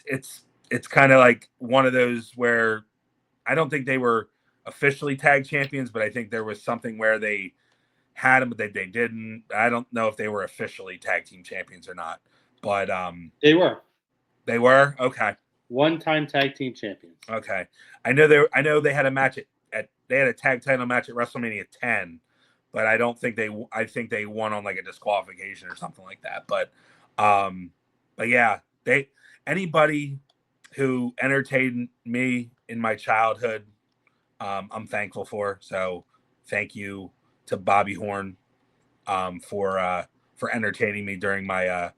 kind of like one of those where I don't think they were officially tag champions, but I think there was something where they had them, but they didn't. I don't know if they were officially tag team champions or not, but they were. They were? Okay. One-time tag team champions. Okay. I know they had a match they had a tag title match at WrestleMania 10, but I think they won on like a disqualification or something like that. But yeah, anybody who entertained me in my childhood, I'm thankful for. So thank you to Bobby Horn for entertaining me during my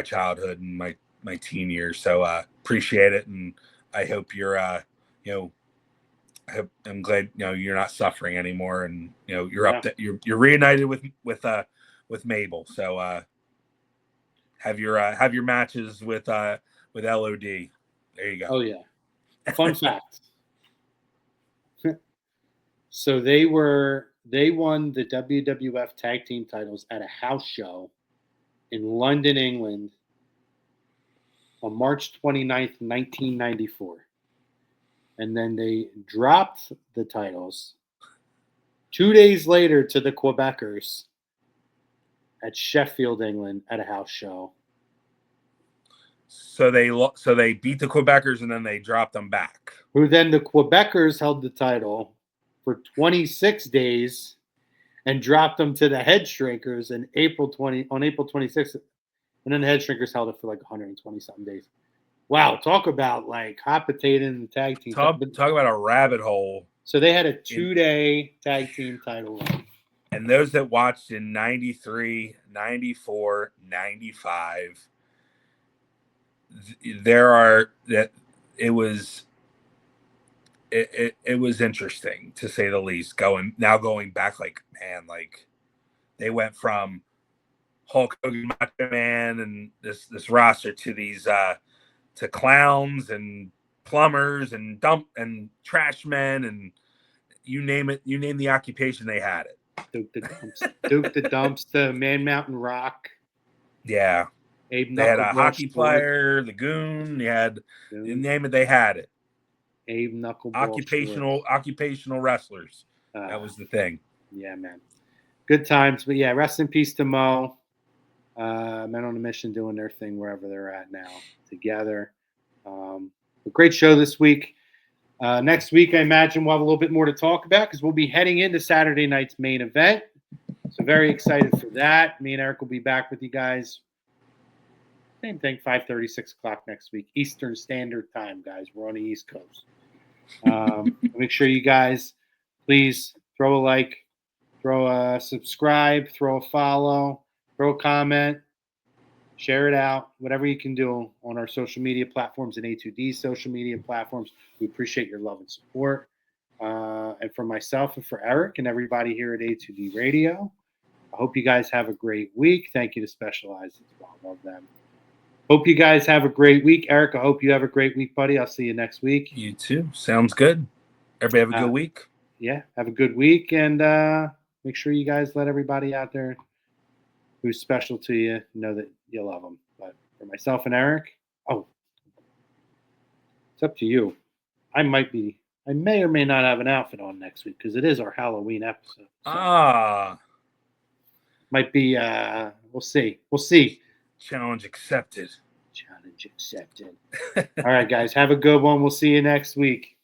childhood and my teen years. So appreciate it, and I hope you're I'm glad you're not suffering anymore, and you're up. You're reunited with Mabel. So have your matches with LOD. There you go. Oh yeah. Fun fact. So they won the WWF tag team titles at a house show in London, England on March 29th, 1994. And then they dropped the titles 2 days later to the Quebecers at Sheffield, England at a house show. So they beat the Quebecers and then they dropped them back. Who then the Quebecers held the title for 26 days and dropped them to the Headshrinkers on April 26th. And then the Headshrinkers held it for like 120 something days. Wow, talk about like hot potato in the tag team. Talk about a rabbit hole. So they had a 2-day tag team title run. And those that watched in 93, 94, 95, it was interesting to say the least. Going back, like they went from Hulk Hogan, Macho Man, and this roster to these to clowns and plumbers and trash men, and you name it. You name the occupation, they had it. Duke the Dumpster, Man Mountain Rock. Yeah. They had a hockey player, the Goon. You name it, they had it. Abe Knuckleball. Occupational wrestlers. That was the thing. Yeah, man. Good times. But yeah, rest in peace to Mo. Men on a Mission doing their thing wherever they're at now together. A great show this week. Next week, I imagine we'll have a little bit more to talk about because we'll be heading into Saturday night's main event. So very excited for that. Me and Eric will be back with you guys. Same thing, 5:30, 6 o'clock next week. Eastern Standard Time, guys. We're on the East Coast. Make sure you guys, please throw a like, throw a subscribe, throw a follow, throw a comment, share it out, whatever you can do on our social media platforms and A2D social media platforms. We appreciate your love and support. And for myself and for Eric and everybody here at A2D Radio, I hope you guys have a great week. Thank you to Specialized as well. Love them. Hope you guys have a great week. Eric, I hope you have a great week, buddy. I'll see you next week. You too. Sounds good. Everybody have a good week. Yeah, have a good week. And make sure you guys let everybody out there who's special to you know that you love them. But for myself and Eric, it's up to you. I may or may not have an outfit on next week because it is our Halloween episode. So might be, we'll see. Challenge accepted. All right, guys. Have a good one. We'll see you next week.